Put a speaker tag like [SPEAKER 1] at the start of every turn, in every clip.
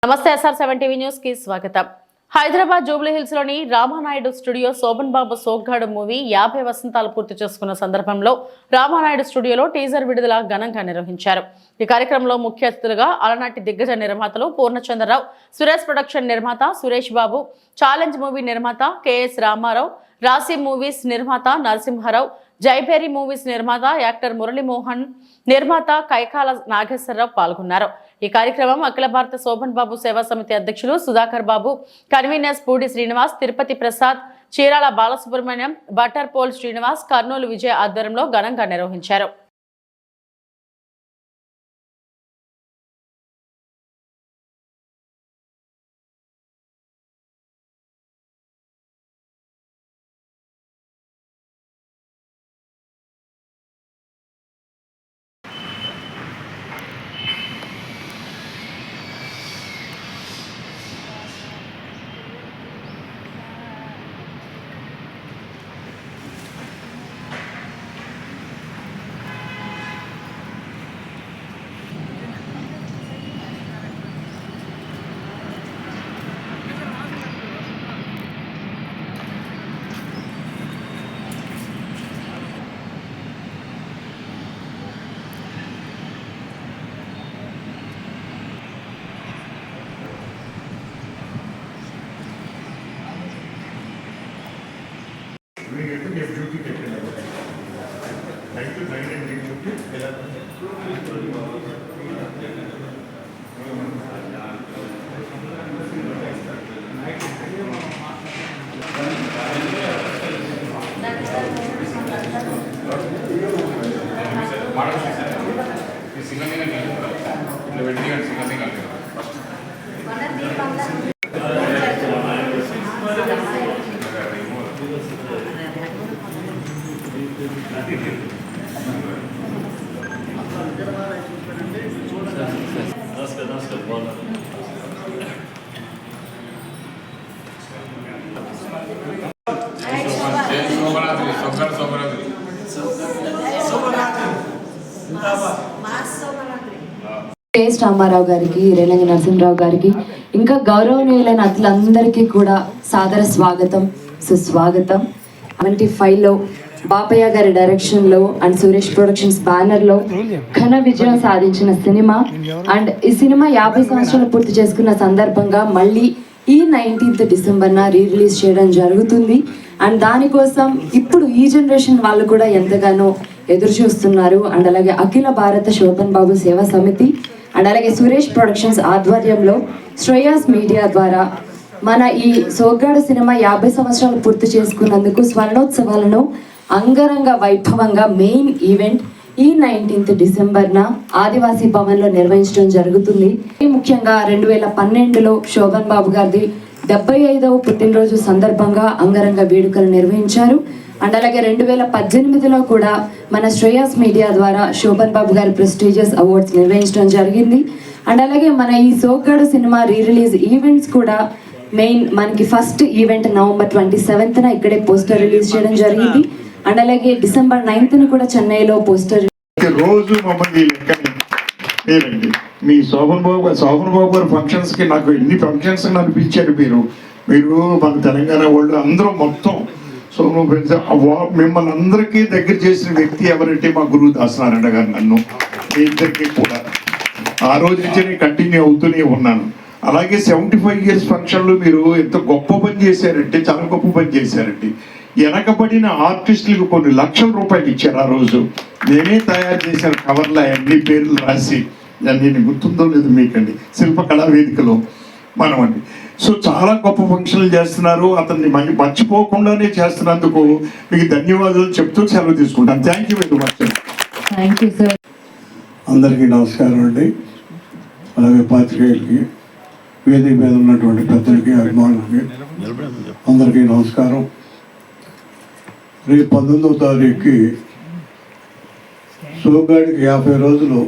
[SPEAKER 1] నమస్తే SR7 TV news కి స్వాగతం. హైదరాబాద్ జూబ్లీ హిల్స్ లోని రామానాయుడు స్టూడియో శోభన్ బాబు సోగ్గాడు మూవీ 50 వసంతాలు పూర్తి చేసుకున్న సందర్భంలో రామానాయుడు స్టూడియోలో టీజర్ విడుదల ఘనంగా నిర్వహించారు. ఈ కార్యక్రమంలో ముఖ్య అతిథులుగా అలనాటి దిగ్గజ నిర్మాతలు పూర్ణచంద్రరావు, సురేష్ ప్రొడక్షన్ నిర్మాత సురేష్ బాబు, ఛాలెంజ్ మూవీ నిర్మాత KS రామారావు, రాశి మూవీస్ నిర్మాత నరసింహారావు, జైపేరి మూవీస్ నిర్మాత యాక్టర్ మురళీమోహన్, నిర్మాత కైకాల నాగేశ్వరరావు పాల్గొన్నారు. ఈ కార్యక్రమం అఖిల భారత శోభన్ బాబు సేవా సమితి అధ్యక్షులు సుధాకర్ బాబు, కన్వీనర్స్ పూడి శ్రీనివాస్, తిరుపతి ప్రసాద్, చీరాల బాలసుబ్రహ్మణ్యం, బటర్ పోల్ శ్రీనివాస్, కర్నూలు విజయ్ ఆధ్వర్యంలో ఘనంగా నిర్వహించారు.
[SPEAKER 2] ड्यूटी
[SPEAKER 3] KS రామారావు గారికి, రేలంగి నరసింహరావు గారికి, ఇంకా గౌరవనీయులైన అతిథులందరికీ కూడా సాదర స్వాగతం, సుస్వాగతం. 75లో బాపయ్య గారి డైరెక్షన్లో అండ్ సురేష్ ప్రొడక్షన్స్ బ్యానర్లో ఘన విజయం సాధించిన సినిమా అండ్ ఈ సినిమా 50 సంవత్సరాలు పూర్తి చేసుకున్న సందర్భంగా మళ్ళీ ఈ 19th డిసెంబర్న రిలీజ్ చేయడం జరుగుతుంది. అండ్ దానికోసం ఇప్పుడు ఈ జనరేషన్ వాళ్ళు కూడా ఎంతగానో ఎదురు చూస్తున్నారు. అండ్ అలాగే అఖిల భారత శోభన్ బాబు సేవా సమితి అండ్ అలాగే సురేష్ ప్రొడక్షన్స్ ఆధ్వర్యంలో శ్రేయాస్ మీడియా ద్వారా మన ఈ సోగ్గాడు సినిమా 50 సంవత్సరాలు పూర్తి చేసుకున్నందుకు స్వర్ణోత్సవాలను అంగరంగ వైభవంగా మెయిన్ ఈవెంట్ ఈ 19th డిసెంబర్న ఆదివాసీ భవన్లో నిర్వహించడం జరుగుతుంది. ముఖ్యంగా 2012లో శోభన్ బాబు గారిది 75వ పుట్టినరోజు సందర్భంగా అంగరంగ వేడుకలు నిర్వహించారు. అండ్ అలాగే 2018లో కూడా మన శ్రేయాస్ మీడియా ద్వారా శోభన్ బాబు గారి ప్రెస్టీజియస్ అవార్డ్స్ నిర్వహించడం జరిగింది. అండ్ అలాగే మన ఈ సోగ్గాడు సినిమా రిలీజ్ ఈవెంట్స్ కూడా మెయిన్ మనకి ఫస్ట్ ఈవెంట్ November 27న ఇక్కడే పోస్టర్ రిలీజ్ చేయడం జరిగింది. అండ్ అలాగే December 9న కూడా చెన్నైలో పోస్టర్.
[SPEAKER 2] రోజు మమ్మల్ని మీరండి మీ శోభన్ బాబు గారి ఫంక్షన్స్కి నాకు ఎన్ని ఫంక్షన్స్ అనిపించారు మీరు మన తెలంగాణ వాళ్ళు అందరూ మొత్తం. సో మిమ్మల్ని అందరికీ దగ్గర చేసిన వ్యక్తి ఎవరంటే మా గురువు దాసనారాయణ గారు. నన్ను మీ ఇద్దరికీ కూడా ఆ రోజు నుంచి నేను కంటిన్యూ అవుతూనే ఉన్నాను. అలాగే 75 years ఫంక్షన్లో మీరు ఎంత గొప్ప పని చేశారంటే, చాలా గొప్ప పని చేశారండి. వెనకబడిన ఆర్టిస్టులకు కొన్ని లక్షల రూపాయలు ఇచ్చారు. ఆ రోజు నేనే తయారు చేసిన కవర్లో అన్ని పేర్లు రాసి, నేను గుర్తుందో లేదు మీకండి, శిల్పకళా వేదికలో మనం అండి. సో చాలా గొప్ప ఫంక్షన్లు చేస్తున్నారు. అతన్ని మర్చిపోకుండానే చేస్తున్నందుకు మీకు ధన్యవాదాలు చెప్తూ సెలవు తీసుకుంటాను. Thank you very much.
[SPEAKER 3] Thank you sir.
[SPEAKER 4] అందరికీ నమస్కారం అండి. అలాగే పాత్రికేయులకి, వేదిక మీద ఉన్నటువంటి పెద్దలకి, అభిమానులకి అందరికీ నమస్కారం. రేపు 19వ తారీఖుకి సోగ్గాడికి 50 రోజులు,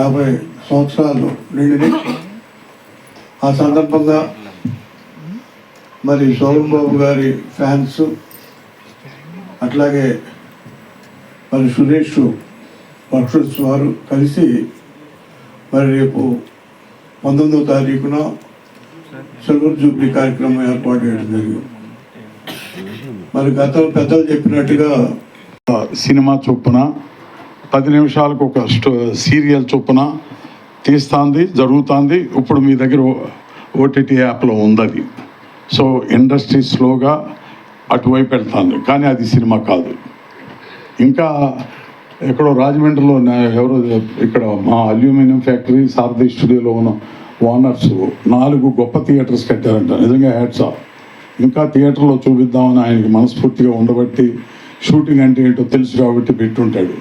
[SPEAKER 4] 50 సంవత్సరాలు నిండిని. ఆ సందర్భంగా మరి శోభన్ బాబు గారి ఫ్యాన్స్, అట్లాగే మరి సురేష్ వర్క్షాప్స్ వారు కలిసి మరి రేపు 19వ తారీఖున సిల్వర్ జూబ్లీ కార్యక్రమం ఏర్పాటు చేయడం జరిగింది. మరి గతంలో పెద్దలు చెప్పినట్టుగా
[SPEAKER 5] సినిమా చొప్పున 10 నిమిషాలకు ఒక సీరియల్ చొప్పున తీస్తుంది జరుగుతుంది. ఇప్పుడు మీ దగ్గర ఓటీటీ యాప్లో ఉంది. సో ఇండస్ట్రీ స్లోగా అటువైపు వెళ్తుంది, కానీ అది సినిమా కాదు. ఇంకా ఎక్కడో రాజమండ్రిలో ఎవరో ఇక్కడ మా అల్యూమినియం ఫ్యాక్టరీ సారథి స్టూడియోలో ఉన్న ఓనర్స్ 4 గొప్ప థియేటర్స్ కట్టారంట. నిజంగా హ్యాట్స్ ఆఫ్. ఇంకా థియేటర్లో చూపిద్దామని ఆయనకి మనస్ఫూర్తిగా ఉండబట్టి, షూటింగ్ అంటే ఏంటో తెలుసు కాబట్టి పెట్టుంటాడు.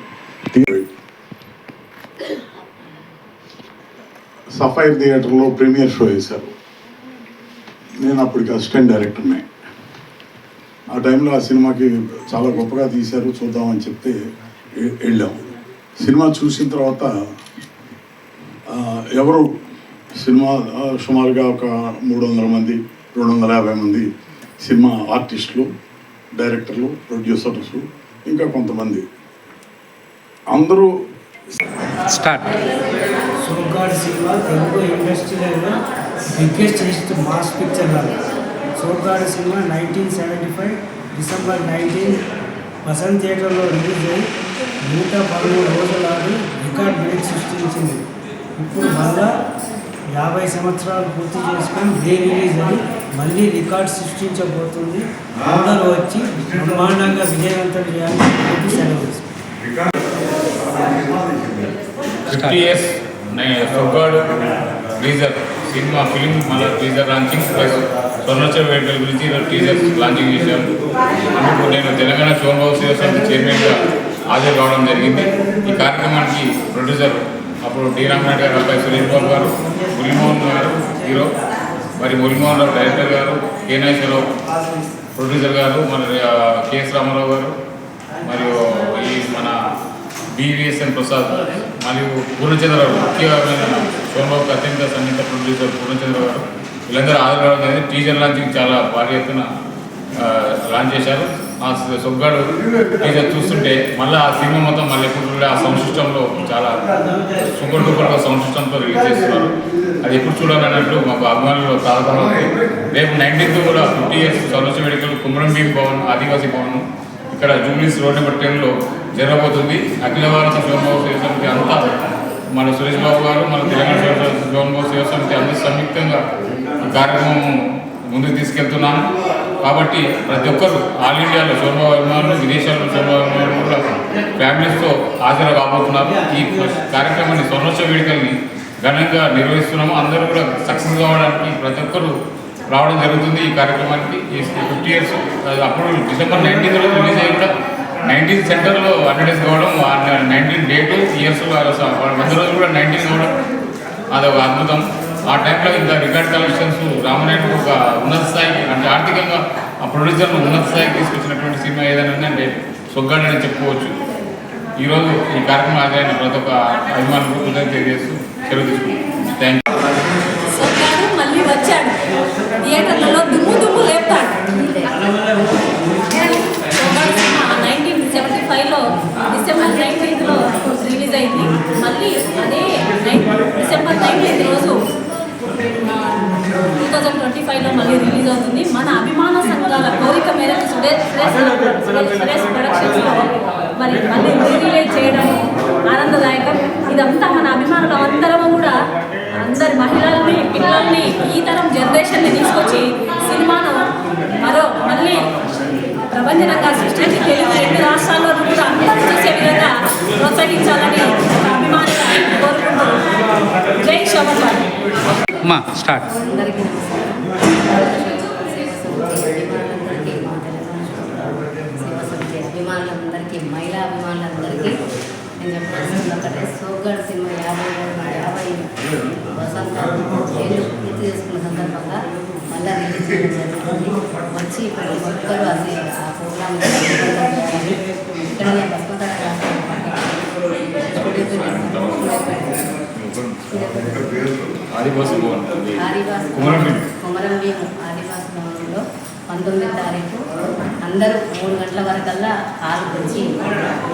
[SPEAKER 5] సఫైర్ థియేటర్లో ప్రీమియర్ షో వేశారు. నేను అప్పటికి అసిస్టెంట్ డైరెక్టర్నే. ఆ టైంలో ఆ సినిమాకి చాలా గొప్పగా తీశారు, చూద్దామని చెప్తే వెళ్ళాము. సినిమా చూసిన తర్వాత ఎవరు సినిమా సుమారుగా ఒక 300 మంది 250 మంది సినిమా ఆర్టిస్టులు, డైరెక్టర్లు, ప్రొడ్యూసర్స్, ఇంకా కొంతమంది అందరూ
[SPEAKER 6] స్టార్ట్.
[SPEAKER 7] సోగ్గాడు సినిమా తెలుగు ఇండస్ట్రీలో బిగ్గెస్ట్ హిట్ మాస్ పిక్చర్ లాగా. సోగ్గాడు సినిమా 1975 డిసెంబర్ 19 వసంత్ థియేటర్లో రిలీజ్ అయ్యి 113 రోజుల ఆడి రికార్డ్ బ్రేక్ సృష్టించింది. ఇప్పుడు మళ్ళా 50 సంవత్సరాలు పూర్తి చేసుకొని రీ రిలీజ్ అయ్యి మళ్ళీ రికార్డ్ సృష్టించబోతుంది. అందరూ వచ్చి బ్రహ్మాండంగా విజయవంతం చేయాలని సెలవు.
[SPEAKER 8] 50 years సోగ్గాడు టీజర్ సినిమా ఫిలిం మళ్ళీ టీజర్ లాంచింగ్ ప్లస్ స్వర్ణోత్సవ వేడుకల గురించి టీజర్ లాంచింగ్ చేశాము. అందుకు నేను తెలంగాణ శివబాబు సేవ సమితి చైర్మన్గా హాజరు కావడం జరిగింది. ఈ కార్యక్రమానికి ప్రొడ్యూసర్ అప్పుడు డి రామనాయుడు గారు, అబ్బాయి సురేష్ బాబు గారు, మురళీమోహన్ గారు హీరో, మరి మురళీమోహన్ రావు డైరెక్టర్ గారు, కే నాగేశ్వరరావు ప్రొడ్యూసర్ గారు, మన కెఎస్ రామారావు గారు, మరియు ఈ మన బివిఎస్ఎన్ ప్రసాద్ మరియు పూర్ణచంద్రరావు, ముఖ్యమైన శోభాకు అత్యంత సన్నిహిత ప్రొడ్యూసర్ పూర్ణచంద్ర గారు, వీళ్ళందరూ హాజరు కావడం జరిగింది. టీజర్ లాంచింగ్ చాలా భారీ ఎత్తున లాంచ్ చేశారు. ఆ సొగ్గాడు టీజర్ చూస్తుంటే మళ్ళీ ఆ సినిమా మొత్తం మళ్ళీ ఎప్పుడు ఆ సౌండ్ సిస్టంలో చాలా సూపర్ డూపర్గా సౌండ్ సిస్టంతో రిలీజ్ చేస్తున్నారు. అది ఎప్పుడు చూడాలన్నట్లు మాకు అభిమానులు తారకం. రేపు 19th కూడా 50 years స్వర్ణోత్సవ వేడుకలు కుమరం భీమ్ భవన్, ఆదివాసీ భవన్ ఇక్కడ జూబ్లీస్ రోడ్ నెంబర్ 10లో జరగబోతుంది. అఖిల భారత శివబాబు సేవ సమితి అంతా, మన సురేష్ బాబు గారు, మన తెలంగాణ శివబాబు సేవ సమితి అందరూ సంయుక్తంగా ఈ కార్యక్రమం ముందుకు తీసుకెళ్తున్నాము. కాబట్టి ప్రతి ఒక్కరు ఆల్ ఇండియాలో శివబాబు అభిమానులు, విదేశాల్లో శివబాబు అభిమానులు కూడా ఫ్యామిలీస్తో హాజరు కాబోతున్నారు. ఈ కార్యక్రమాన్ని స్వర్ణోత్సవ వేడుకల్ని ఘనంగా నిర్వహిస్తున్నాము. అందరూ కూడా సక్సెస్ కావడానికి ప్రతి ఒక్కరు రావడం జరుగుతుంది. ఈ కార్యక్రమానికి ఈ 50 years అప్పుడు డిసెంబర్ 19 రోజు రిలీజ్ అయ్యి కూడా 19 సెంటర్లో అడ్వర్టైజ్ కావడం, 19 డేటు ఇయర్స్ 100 రోజులు కూడా 19 కావడం అదొక అద్భుతం. ఆ టైంలో ఇంకా రికార్డ్ కలెక్షన్స్ రామనాయుడు ఒక ఉన్నత స్థాయికి, అంటే ఆర్థికంగా ఆ ప్రొడ్యూసర్ను ఉన్నత స్థాయికి తీసుకొచ్చినటువంటి సినిమా ఏదైనా అంటే సొగ్గాడు అని చెప్పుకోవచ్చు. ఈరోజు ఈ కార్యక్రమం ఆదాయన ప్రతి ఒక్క అభిమానులకు కృతజ్ఞతలు తెలియజేస్తూ సెలవు తీసుకుంటాం. Thank you.
[SPEAKER 9] మళ్ళీ వచ్చాడు థియేటర్లలో దుమ్ము లేపుతాడు. 1975లో డిసెంబర్ 19th రిలీజ్ అయింది. మళ్ళీ అదే డిసెంబర్ 19th రోజు 2025లో మళ్ళీ రిలీజ్ అవుతుంది. మన అభిమాన సంఘాల కోరిక మేరకు సురేష్ ప్రొడక్షన్స్లో మరి మళ్ళీ రిలీజ్ చేయడం ఆనందదాయకం. ఇదంతా మన అభిమానులు అందరము కూడా అందరి మహిళల్ని, పిల్లల్ని, ఈ తరం జనరేషన్ని తీసుకొచ్చి సినిమాను మళ్ళీ ప్రపంచంగా సృష్టించి తెలుగు 2 రాష్ట్రాల్లో కూడా అందరూ చూసే విధంగా ప్రోత్సహించాలని అభిమానులు కోరుకుంటూ జై శోభన్.
[SPEAKER 6] స్టార్ట్.
[SPEAKER 3] అందరికీ అభిమానులందరికీ, మహిళా అభిమానులందరికీ నేను చెప్పాల్సింది ఒకటే, సోగ్గాడు సినిమా 50 వసంతాలు పూర్తి చేసుకున్న సందర్భంగా మళ్ళీ రిలీజ్ చేయడం జరుగుతుంది. వచ్చి ప్రతి ఒక్కరు అది ఆ ప్రోగ్రామ్ ఇక్కడనే బస్మత కుమరం భీము ఆదివాసీ భవనంలో 19వ తారీఖు అందరూ 3 గంటల వరకల్లా హాల్కి వచ్చి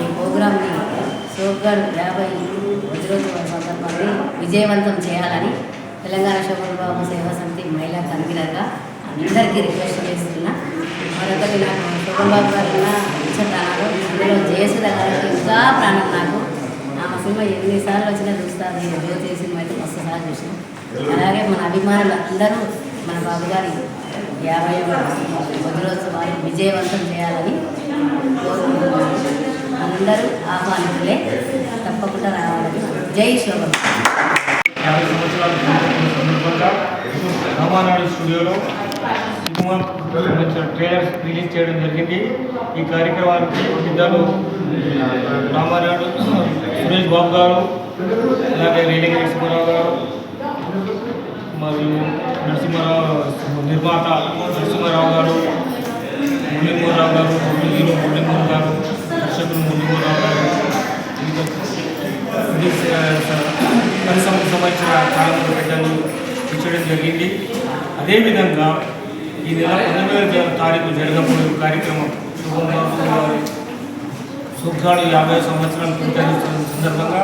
[SPEAKER 3] ఈ ప్రోగ్రామ్ని సోగ్గాడు 50 రోజుల సందర్భాన్ని విజయవంతం చేయాలని తెలంగాణ శివబాబు సేవా సమితి
[SPEAKER 10] మహిళా కన్వీనర్గా అందరికీ రిక్వెస్ట్ చేస్తున్నా. మరొకటి నాకు శోభన్ బాబు గారు ఇచ్చారు. అందులో జయసుధ గారికి ఇంకా ప్రాణం నాకు. ఆ సినిమా ఎన్నిసార్లు వచ్చినా చూస్తాను. నేను జ్యోతి సినిమా అయితే మస్తు సార్లు చూసాను. అలాగే మన అభిమానులు అందరూ మన బాబు గారి 50వ వజ్రోత్సవాలు విజయవంతం చేయాలని కోరుకుంటున్నాను. అందరూ ఆహ్వానితులే, తప్పకుండా రావాలని. జై శోభన్.
[SPEAKER 7] 50 సంవత్సరాల సందర్భంగా రామానాయుడు స్టూడియోలో సినిమా ట్రైలర్ రిలీజ్ చేయడం జరిగింది. ఈ కార్యక్రమానికి పెద్దలు రామానాయుడు సురేష్ బాబు గారు, అలాగే రేలింగి నరసింహారావు గారు మరియు నిర్మాత నరసింహారావు గారు, మురళీమోహన్ గారు, హీరో మురళీమోహన్ గారు, దర్శకులు మురళీమోహన్ గారు, పరిశ్రమకు సంబంధించిన చాలామంది పెద్దలు ఇచ్చడం జరిగింది. అదేవిధంగా ఈ నెల 19వ తారీఖు జరగబోయే కార్యక్రమం సుఖాడు 50 సంవత్సరాలు పూర్తయిన సందర్భంగా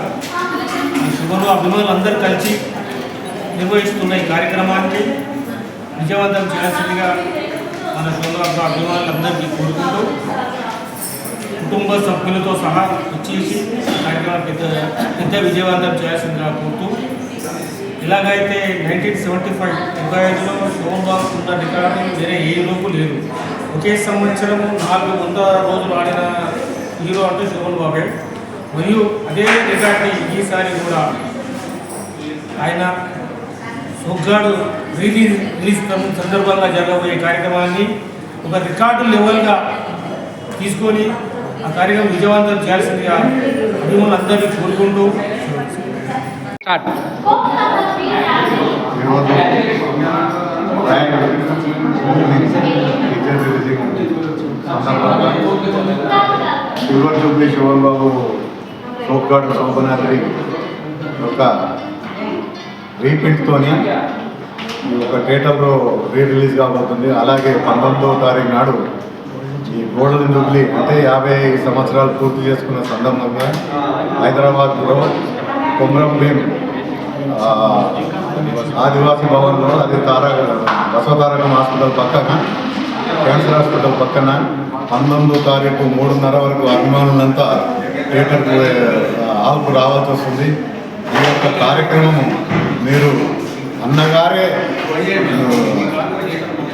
[SPEAKER 7] శుభంలో అభిమానులు అందరూ కలిసి నిర్వహిస్తున్న ఈ కార్యక్రమాన్ని విజయవంతం చేయాల్సిందిగా మన శుభంలో అభిమానులందరికీ కోరుకుంటూ కుటుంబ సభ్యులతో సహా వచ్చేసి కార్యక్రమం పెద్ద విజయవంతం చేయాల్సిందిగా కోరుతూ, ఇలాగైతే 1975లో శోభన్ బాబు ఉన్న రికార్డు వేరే ఏ లోపు లేదు. ఒకే సంవత్సరం 400 రోజులు ఆడిన హీరో అంటే శోభన్ బాబే. మరియు అదే రికార్డుని ఈసారి కూడా ఆయన సొగ్గాడు రిలీజ్ సందర్భంగా జరగబోయే కార్యక్రమాన్ని ఒక రికార్డు లెవెల్గా తీసుకొని ఆ కార్యక్రమం విజయవంతం చేయాల్సిందిగా అభిమానులందరినీ కోరుకుంటూ
[SPEAKER 6] స్టార్ట్.
[SPEAKER 11] సిల్వర్ జూబ్లీ శోభన్ బాబు సోగ్గాడు శోభనాద్రి ఒక రీప్రింట్తోని ఒక థియేటర్లో రిలీజ్ కాబోతుంది. అలాగే 19వ తారీఖు నాడు ఈ గోల్డెన్ జూబ్లీ అంటే 50 సంవత్సరాలు పూర్తి చేసుకున్న సందర్భంగా హైదరాబాద్లో కొమరం భీం ఆదివాసీ భవన్లో, అది బసవతారకం హాస్పిటల్ పక్కన, క్యాన్సర్ హాస్పిటల్ పక్కన 19వ తారీఖు 3:30 వరకు అభిమానులంతా థియేటర్కు హాల్కు రావాల్సి వస్తుంది. ఈ యొక్క కార్యక్రమం మీరు అన్నగారే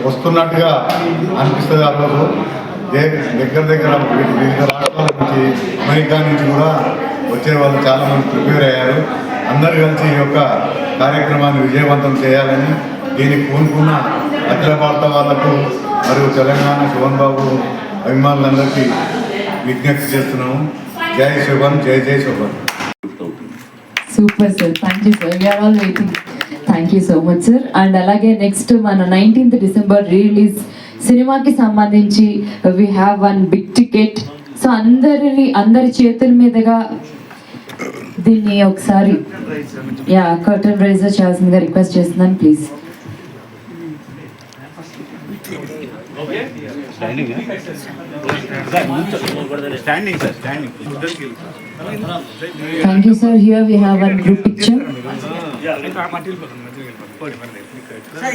[SPEAKER 11] వస్తున్నట్టుగా అనిపిస్తుంది. ఆ రోజు దగ్గర వివిధ రాష్ట్రాల నుంచి, అమెరికా నుంచి కూడా వచ్చే వాళ్ళు చాలామంది ప్రిపేర్ అయ్యారు. అందరూ కలిసి ఈ యొక్క కార్యక్రమాన్ని విజయవంతం చేయాలని దీనికి పూనుకున్న అఖిల భారత వాళ్లకు మరియు తెలంగాణ శోభన్ బాబు అభిమానులందరికీ విజ్ఞప్తి చేస్తున్నాము. జై శోభన్, జై జై Shobhan.
[SPEAKER 3] Super sir, thank you sir. We are all waiting. Thank you so much sir. And అలాగే నెక్స్ట్ మన 19th డిసెంబర్ రిలీజ్ సినిమాకి సంబంధించి we have 1 big ticket. So అందరి చేతుల మీదుగా దీన్ని ఒకసారి కర్టన్ రైజర్ చేయాల్సిందిగా రిక్వెస్ట్ చేస్తున్నాను please. Thank you sir. Here we have one group picture.